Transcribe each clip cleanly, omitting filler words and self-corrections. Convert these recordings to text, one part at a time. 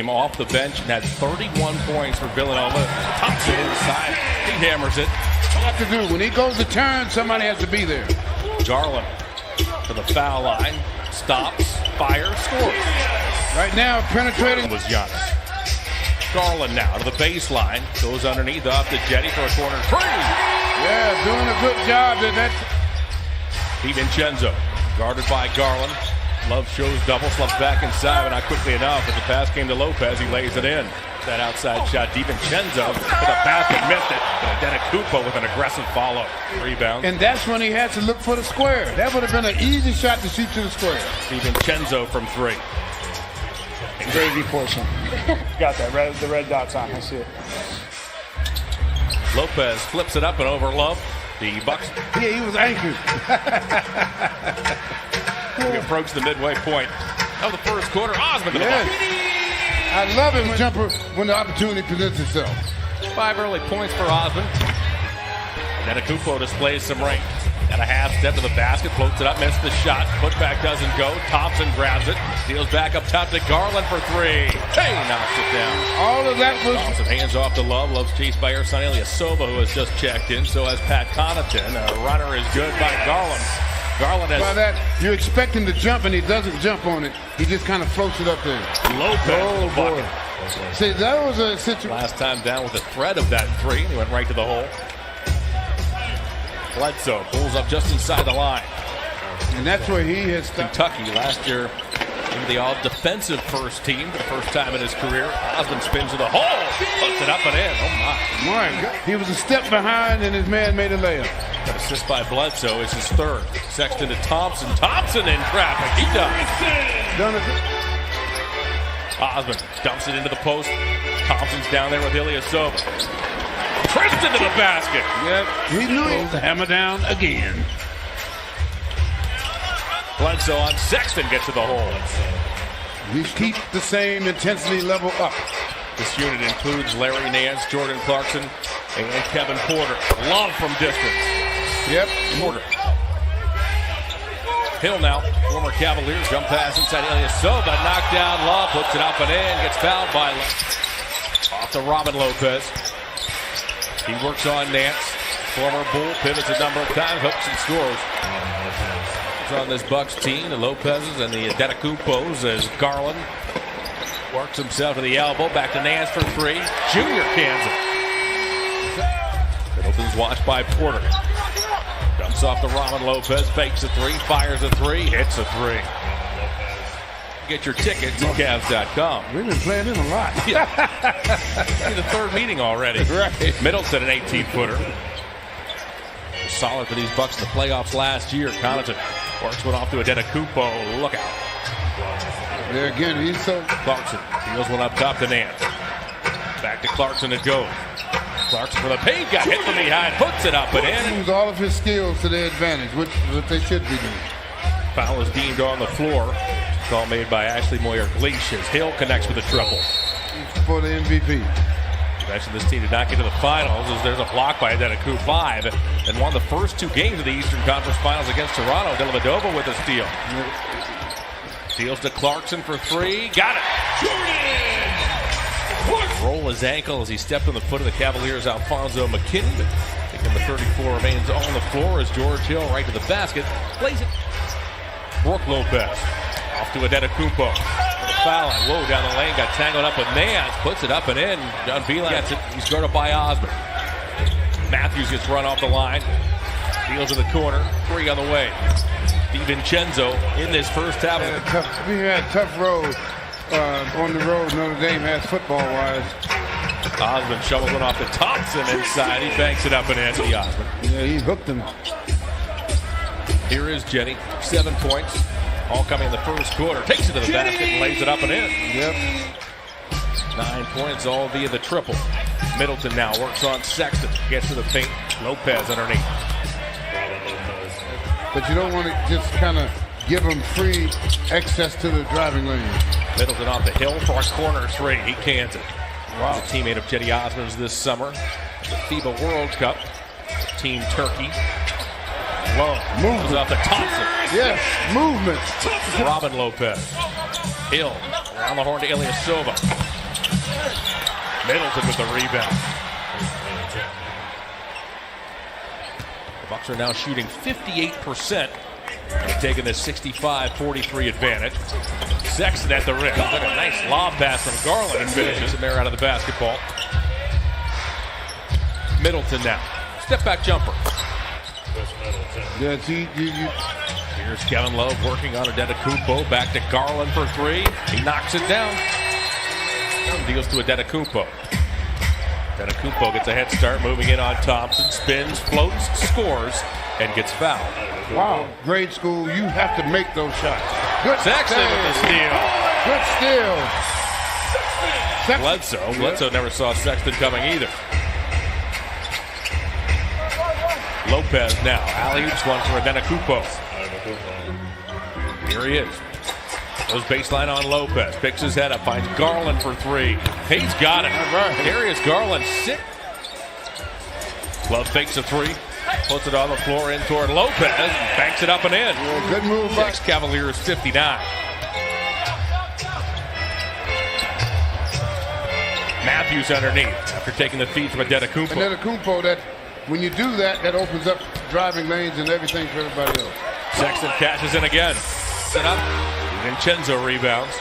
Came off the bench and had 31 points for Villanova. Thompson inside. He hammers it. All you have to do, when he goes to turn, somebody has to be there. Garland to the foul line. Stops, fires, scores. Right now, penetrating was Giannis. Garland now to the baseline. Goes underneath up to Jetty for a corner three. Yeah, doing a good job. DiVincenzo guarded by Garland. Love shows double, slumps back inside, but not quickly enough. As the pass came to Lopez, he lays it in. That outside shot, DiVincenzo with a basket, missed it. Antetokounmpo with an aggressive follow. Rebound. And that's when he had to look for the square. That would have been an easy shot to shoot to the square. DiVincenzo from three. Gravy portion. Got that, the red dots on, I see it. Lopez flips it up and over Love. The Bucks. Yeah, he was anchored. We approach the midway point of the first quarter. Osmond to the Yes. Bucks. I love it when jumper when the opportunity presents itself. 5 early points for Osmond. Antetokounmpo displays some range. Got a half step to the basket, floats it up, missed the shot. Putback doesn't go. Thompson grabs it. Steals back up top to Garland for three. Hey, knocks it down. All of that was. Thompson hands off to Love. Love's chased by Ersan Ilyasova, who has just checked in. So has Pat Connaughton. A runner is good by Garland. Garland has. By that, you expect him to jump, and he doesn't jump on it. He just kind of floats it up there. Lopez. Boy. See, that was a situation. Last time down with the threat of that three. He went right to the hole. Bledsoe pulls up just inside the line. And that's where he has stopped. Kentucky last year in the all-defensive first team for the first time in his career. Osmond spins to the hole. Puts it up and in. Oh, my. My God. He was a step behind, and his man made a layup. An assist by Bledsoe is his third. Sexton to Thompson. Thompson in traffic. He does. Done it. Osmond dumps it into the post. Thompson's down there with Ilyasova. Tristan to the basket. Yep, he knew it. To hammer down again. Bledsoe on Sexton gets to the hole. We keep the same intensity level up. This unit includes Larry Nance, Jordan Clarkson, and Kevin Porter. Love from distance. Yep. Porter. Hill now, former Cavaliers, jump pass inside Ilyasova, knocked down Love, puts it up and in, gets fouled by Love. Off to Robin Lopez. He works on Nance, former Bull, pivots a number of times, hooks and scores. On this Bucks team, the Lopez's and the Antetokounmpos as Garland works himself to the elbow, back to Nance for three. Junior cans it. Middleton's watched by Porter. Dumps off to Robin Lopez, fakes a three, fires a three, hits a three. Get your tickets at Cavs.com. We've been playing it a lot. Yeah. The third meeting already. Right. Middleton, an 18-footer. Solid for these Bucks in the playoffs last year. Connaughton works one off to Antetokounmpo. Look out. There again, he's so. Clarkson deals one up top to Nance. Back to Clarkson to go. Clarkson for the paint, got hit from behind, puts it up and in. Use all of his skills to their advantage, which is what they should be doing. Foul is deemed on the floor. Call made by Ashley Moyer-Gleish as Hill connects with a triple. For the MVP. You mentioned this team did not get to the finals as there's a block by Antetokounmpo 5 and won the first two games of the Eastern Conference Finals against Toronto. Dellavedova with a steal. Steals to Clarkson for three. Got it. Roll his ankle as he stepped on the foot of the Cavaliers' Alfonso McKinney. Taking the 34 remains on the floor as George Hill right to the basket. Plays it. Brooke Lopez. Off to Antetokounmpo. The foul line. Whoa, down the lane. Got tangled up with Nance. Puts it up and in. John Beeline gets it. He's guarded by Osmond. Matthews gets run off the line. Deals in the corner. Three on the way. DiVincenzo in this first half. We had a tough road on the road Notre Dame has football-wise. Osmond shovels it off to Thompson inside. He banks it up and in. The Osmond. Yeah, he hooked him. Here is Jetty. 7 points. All coming in the first quarter. Takes it to the basket and lays it up and in. Yep. 9 points all via the triple. Middleton now works on Sexton. Gets to the paint. Lopez underneath. But you don't want to just kind of give him free access to the driving lane. Middleton off the hill for a corner three. He cans it. Wow. He's a teammate of Jetty Osmond's this summer. The FIBA World Cup. Team Turkey. Whoa. Movement. Off to Thompson. Yes, movement. Robin Lopez. Hill. Around the horn to Ilyasova. Middleton with the rebound. The Bucks are now shooting 58%. They're taking the 65-43 advantage. Sexton at the rim. Look, a nice lob pass from Garland and finishes him there out of the basketball. Middleton now. Step back jumper. Yeah, Here's Kevin Love working on Antetokounmpo. Back to Garland for three. He knocks it down. Deals to Antetokounmpo. Antetokounmpo gets a head start, moving in on Thompson. Spins, floats, scores, and gets fouled. Wow, grade school, you have to make those shots. Good Sexton with the steal. Good steal. Bledsoe never saw Sexton coming either. Lopez now. Alley-oops one for Antetokounmpo. Here he is. Goes baseline on Lopez. Picks his head up. Finds Garland for three. He's got it. Here is Garland. Sit. Love fakes a three. Puts it on the floor in toward Lopez. And banks it up and in. Yeah, good move. Six Cavaliers 59. Matthews underneath after taking the feed from Antetokounmpo. Antetokounmpo, that when you do that, that opens up driving lanes and everything for everybody else. Sexton catches in again. Set up. Vincenzo rebounds.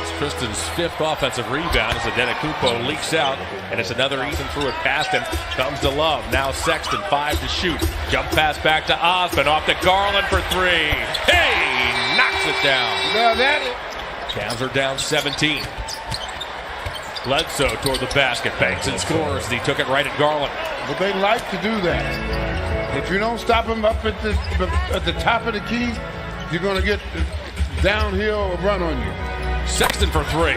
It's Tristan's fifth offensive rebound as Antetokounmpo leaks out, and it's another Ethan threw it past him. Comes to Love. Now Sexton, 5 to shoot. Jump pass back to Osman. Off to Garland for three. Hey! Knocks it down. Now that Cavs are down 17. Bledsoe toward the basket. Banks and scores. He took it right at Garland. But they like to do that. If you don't stop them up at the top of the key, you're going to get downhill or run on you. Sexton for three.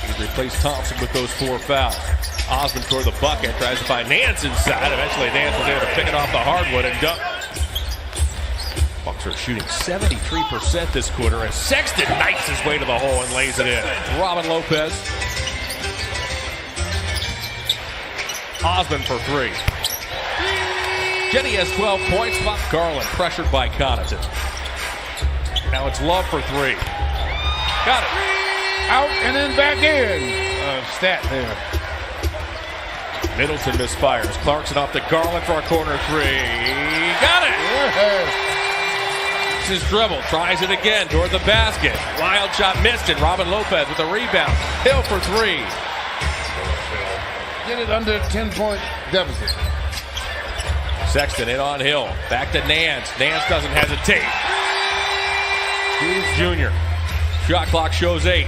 He replaced Thompson with those 4 fouls. Osman toward the bucket. Tries to find Nance inside. Eventually Nance was able to pick it off the hardwood and dunk. Bucks are shooting 73% this quarter as Sexton knifes his way to the hole and lays it in. Robin Lopez. Osman for three. Jetty has 12 points. Garland pressured by Connaughton. Now it's Love for three. Got it. Out and then back in. Stat there. Middleton misfires. Clarkson off to Garland for a corner three. Got it. Yeah. His dribble. Tries it again toward the basket. Wild shot missed it. Robin Lopez with a rebound. Hill for three. Get it under 10-point deficit. Sexton in on Hill. Back to Nance. Nance doesn't hesitate. Here's Junior. Shot clock shows 8.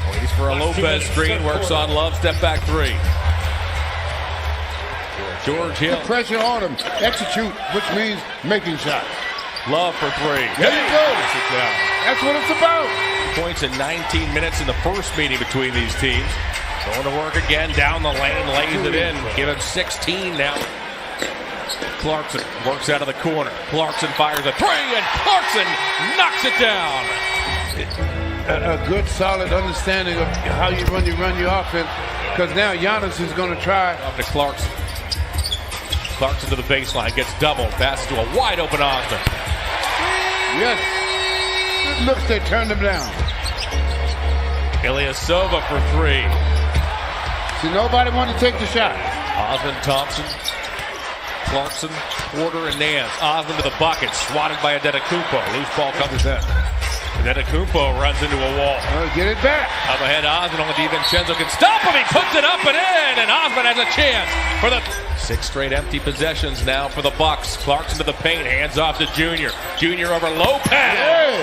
Waits for a Lopez screen. Works on Love. Step back three. George Hill. Put pressure on him. Execute, which means making shots. Love for three. There you go. That's what it's about. Points in 19 minutes in the first meeting between these teams. Going to work again. Down the lane. Lays it in. Give him 16 now. Clarkson works out of the corner. Clarkson fires a three, and Clarkson knocks it down. A good, solid understanding of how you run your offense, because now Giannis is going to try. Up to Clarkson. Clarkson to the baseline, gets doubled, passes to a wide open Osman. Yes. Good looks, they turned him down. Ilyasova for three. See, nobody wanted to take the shot. Osman, Thompson, Clarkson, Porter, and Nance. Osman to the bucket, swatted by Antetokounmpo. Loose ball comes in. Antetokounmpo runs into a wall. Get it back. Up ahead, Osman, only DiVincenzo can stop him. He puts it up and in, and Osman has a chance for the 6 straight empty possessions now for the Bucks. Clarkson to the paint, hands off to Junior. Junior over Lopez. Hey.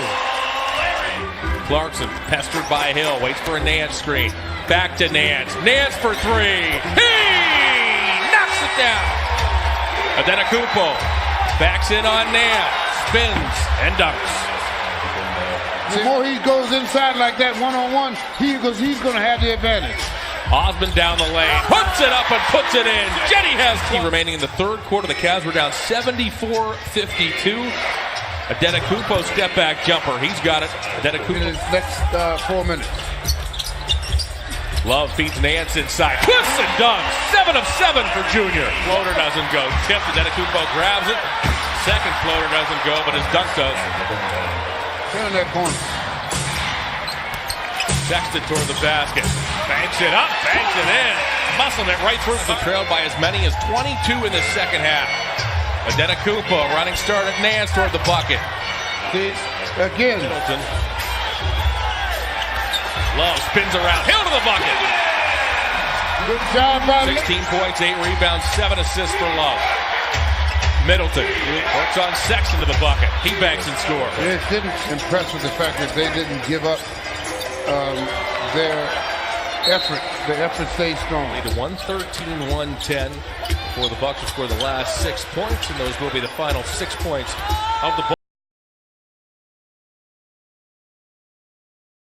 Clarkson pestered by Hill, waits for a Nance screen. Back to Nance. Nance for three. He knocks it down. Antetokounmpo backs in on Nance, spins and dunks. The more he goes inside like that one-on-one, he's going to have the advantage. Osman down the lane, puts it up and puts it in. Jetty has key remaining in the third quarter. The Cavs were down 74-52. Antetokounmpo step back jumper. He's got it. In his next 4 minutes. Love feeds Nance inside. Twists and dunks. 7 of 7 for Junior. Floater doesn't go. Tipped. Antetokounmpo grabs it. Second floater doesn't go, but his dunk does. Turn that corner. Sexton toward the basket. Banks it up, banks it in. Muscling it right through the trail by as many as 22 in the second half. Antetokounmpo running start at Nance toward the bucket. See, again. Middleton. Love spins around. Hill to the bucket. Good job by 16 points, 8 rebounds, 7 assists for Love. Middleton works on Sexton to the bucket. He banks and scores. It didn't impress with the fact that they didn't give up their effort. The effort stayed strong. Lead to 113-110 before the Bucks will score the last 6 points, and those will be the final 6 points of the ball.